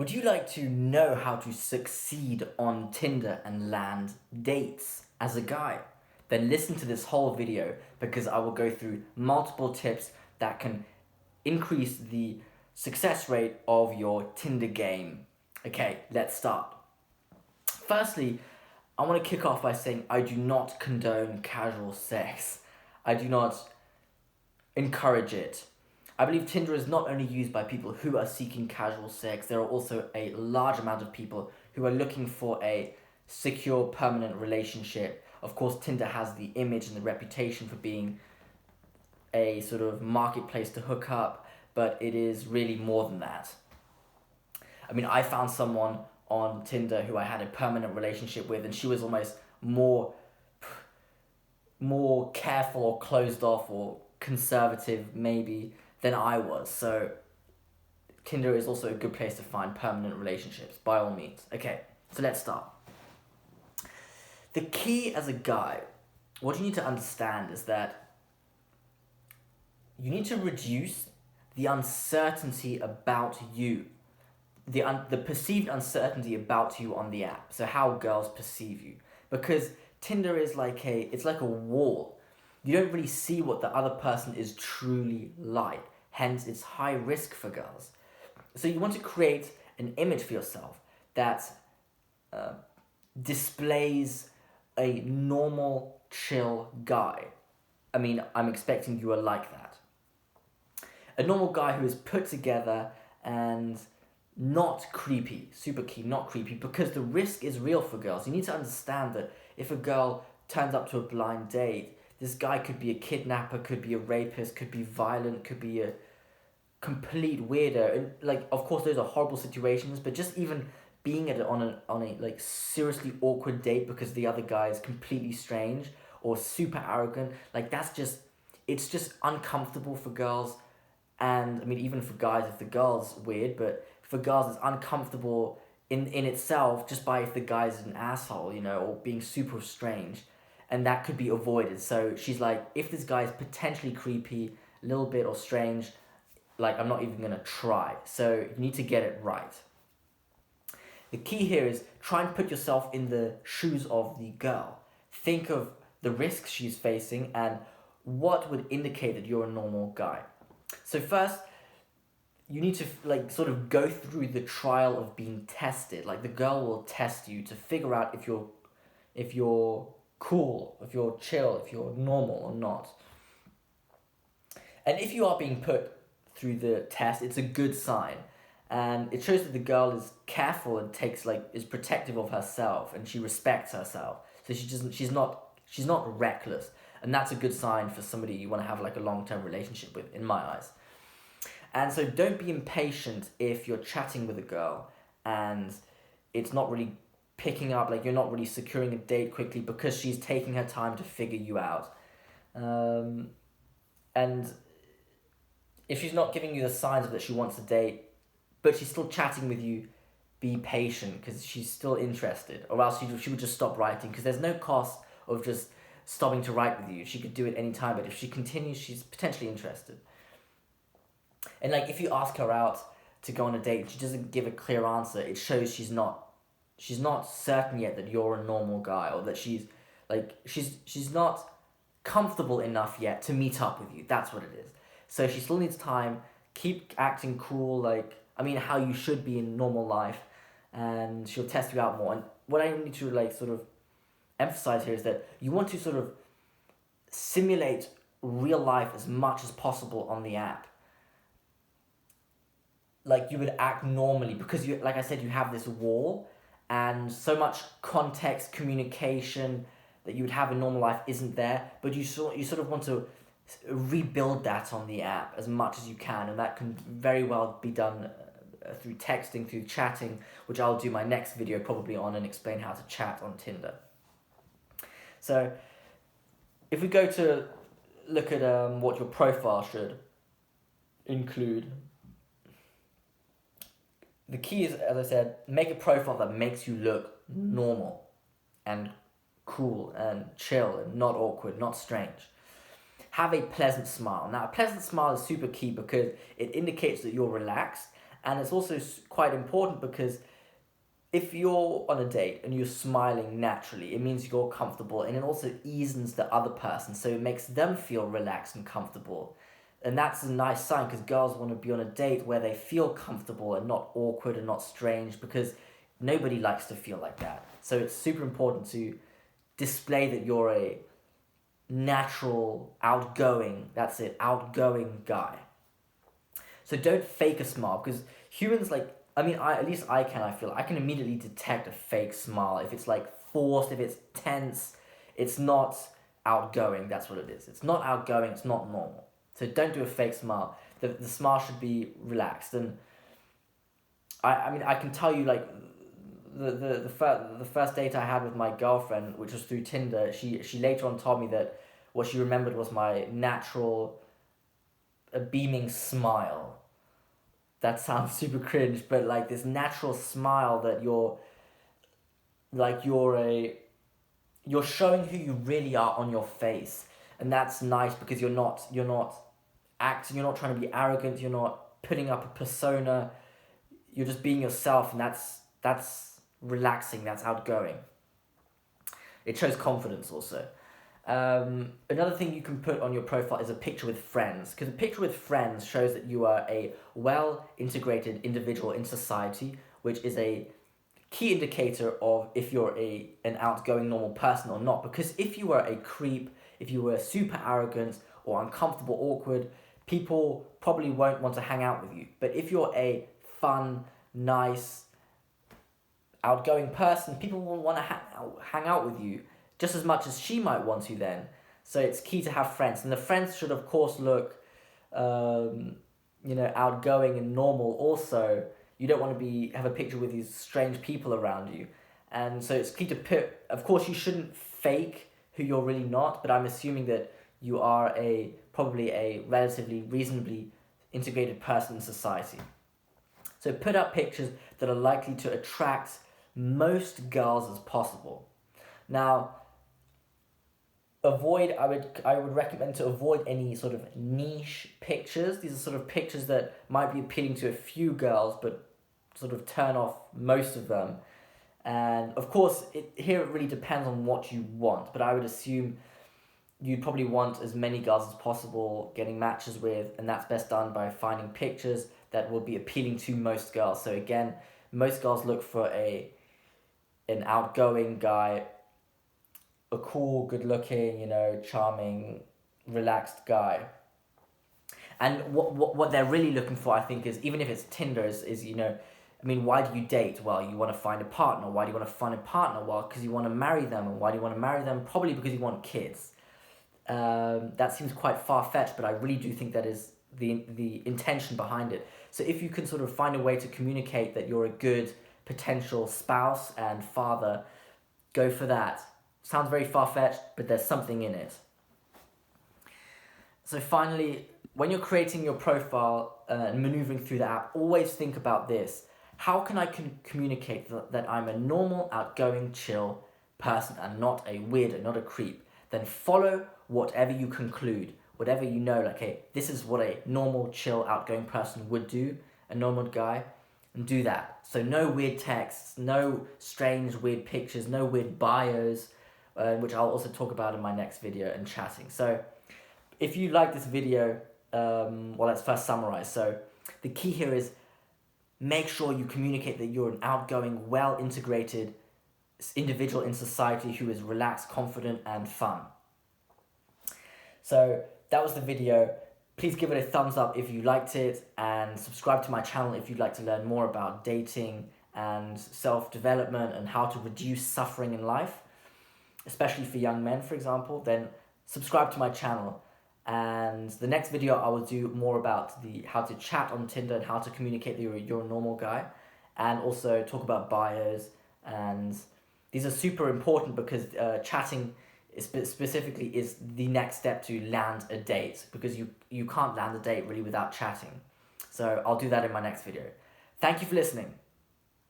Would you like to know how to succeed on Tinder and land dates as a guy? Then listen to this whole video because I will go through multiple tips that can increase the success rate of your Tinder game. Okay, let's start. Firstly, I want to kick off by saying I do not condone casual sex. I do not encourage it. I believe Tinder is not only used by people who are seeking casual sex, there are also a large amount of people who are looking for a secure, permanent relationship. Of course, Tinder has the image and the reputation for being a sort of marketplace to hook up, but it is really more than that. I mean, I found someone on Tinder who I had a permanent relationship with, and she was almost more careful or closed off or conservative maybe than I was. So Tinder is also a good place to find permanent relationships, by all means. Okay, so let's start. The key as a guy, what you need to understand is that you need to reduce the uncertainty about you, the perceived uncertainty about you on the app. So how girls perceive you, because Tinder is it's like a wall. You don't really see what the other person is truly like. Hence, it's high risk for girls. So you want to create an image for yourself that displays a normal, chill guy. I mean, I'm expecting you are like that. A normal guy who is put together and not creepy, super key, not creepy, because the risk is real for girls. You need to understand that if a girl turns up to a blind date, this guy could be a kidnapper, could be a rapist, could be violent, could be a complete weirdo. And of course, those are horrible situations, but just even being on a seriously awkward date because the other guy is completely strange or super arrogant, it's just uncomfortable for girls. And I mean, even for guys, if the girl's weird, but for girls, it's uncomfortable in itself just by if the guy's an asshole, or being super strange. And that could be avoided. So she's like, if this guy is potentially creepy, a little bit or strange, I'm not even going to try. So you need to get it right. The key here is try and put yourself in the shoes of the girl. Think of the risks she's facing and what would indicate that you're a normal guy. So first, you need to sort of go through the trial of being tested. The girl will test you to figure out if you're cool, if you're chill, if you're normal or not. And if you are being put through the test, it's a good sign. And it shows that the girl is careful and is protective of herself and she respects herself. So she's not reckless. And that's a good sign for somebody you want to have a long-term relationship with, in my eyes. And so don't be impatient if you're chatting with a girl and it's not really picking up, you're not really securing a date quickly because she's taking her time to figure you out. And if she's not giving you the signs that she wants a date, but she's still chatting with you, be patient because she's still interested, or else she would just stop writing, because there's no cost of just stopping to write with you. She could do it any time, but if she continues, she's potentially interested. And if you ask her out to go on a date, she doesn't give a clear answer, it shows she's not certain yet that you're a normal guy, or that she's not comfortable enough yet to meet up with you. That's what it is. So she still needs time. Keep acting cool, how you should be in normal life, and she'll test you out more. And what I need to sort of emphasize here is that you want to sort of simulate real life as much as possible on the app. You would act normally, because you, like I said, you have this wall, and so much context, communication that you would have in normal life isn't there, but you sort of want to rebuild that on the app as much as you can, and that can very well be done through texting, through chatting, which I'll do my next video probably on and explain how to chat on Tinder. So if we go to look at what your profile should include, the key is, as I said, make a profile that makes you look normal and cool and chill and not awkward, not strange. Have a pleasant smile. Now, a pleasant smile is super key because it indicates that you're relaxed And it's also quite important because if you're on a date and you're smiling naturally, it means you're comfortable, and it also eases the other person, so it makes them feel relaxed and comfortable. And that's a nice sign, because girls want to be on a date where they feel comfortable and not awkward and not strange, because nobody likes to feel like that. So it's super important to display that you're a natural, outgoing, that's it, outgoing guy. So don't fake a smile, because humans, like, I mean, at least I feel, I can immediately detect a fake smile. If it's like forced, if it's tense, it's not outgoing, that's what it is. It's not outgoing, it's not normal. So don't do a fake smile. The smile should be relaxed. And I mean, I can tell you, like, the first date I had with my girlfriend, which was through Tinder, she later on told me that what she remembered was my natural, beaming smile. That sounds super cringe, but like this natural smile that you're showing who you really are on your face. And that's nice, because you're not acting, you're not trying to be arrogant, you're not putting up a persona, you're just being yourself, and that's relaxing, that's outgoing. It shows confidence also. Another thing you can put on your profile is a picture with friends, because a picture with friends shows that you are a well-integrated individual in society, which is a key indicator of if you're an outgoing normal person or not. Because if you were a creep, if you were super arrogant or uncomfortable, awkward, people probably won't want to hang out with you. But if you're a fun, nice, outgoing person, people will want to hang out with you just as much as she might want to then. So it's key to have friends. And the friends should, of course, look, outgoing and normal also. You don't want to have a picture with these strange people around you. And so it's key to put, of course, you shouldn't fake who you're really not, but I'm assuming that you are probably a relatively reasonably integrated person in society. So put up pictures that are likely to attract most girls as possible. Now, I would recommend to avoid any sort of niche pictures. These are sort of pictures that might be appealing to a few girls, but sort of turn off most of them. And of course, it really depends on what you want, but I would assume you'd probably want as many girls as possible getting matches with, and that's best done by finding pictures that will be appealing to most girls. So again, most girls look for an outgoing guy, a cool, good-looking, charming, relaxed guy. And what they're really looking for, I think, is, even if it's Tinder, is why do you date? Well, you want to find a partner. Why do you want to find a partner? Well, because you want to marry them. And why do you want to marry them? Probably because you want kids. That seems quite far-fetched, but I really do think that is the intention behind it. So if you can sort of find a way to communicate that you're a good potential spouse and father, go for that. Sounds very far-fetched, but there's something in it. So finally, when you're creating your profile and maneuvering through the app, always think about this. How can I communicate that I'm a normal, outgoing, chill person and not a weirdo, not a creep? Then follow whatever you conclude, whatever you know, like, hey, this is what a normal, chill, outgoing person would do, a normal guy, and do that. So no weird texts, no strange, weird pictures, no weird bios, which I'll also talk about in my next video, and chatting. So if you like this video, let's first summarize. So the key here is make sure you communicate that you're an outgoing, well-integrated individual in society who is relaxed, confident, and fun. So that was the video. Please give it a thumbs up if you liked it, and subscribe to my channel if you'd like to learn more about dating and self-development and how to reduce suffering in life, especially for young men, for example. Then subscribe to my channel. And the next video I will do more about how to chat on Tinder and how to communicate that you're a normal guy, and also talk about bios. And these are super important because chatting specifically is the next step to land a date, because you can't land a date really without chatting. So I'll do that in my next video. Thank you for listening.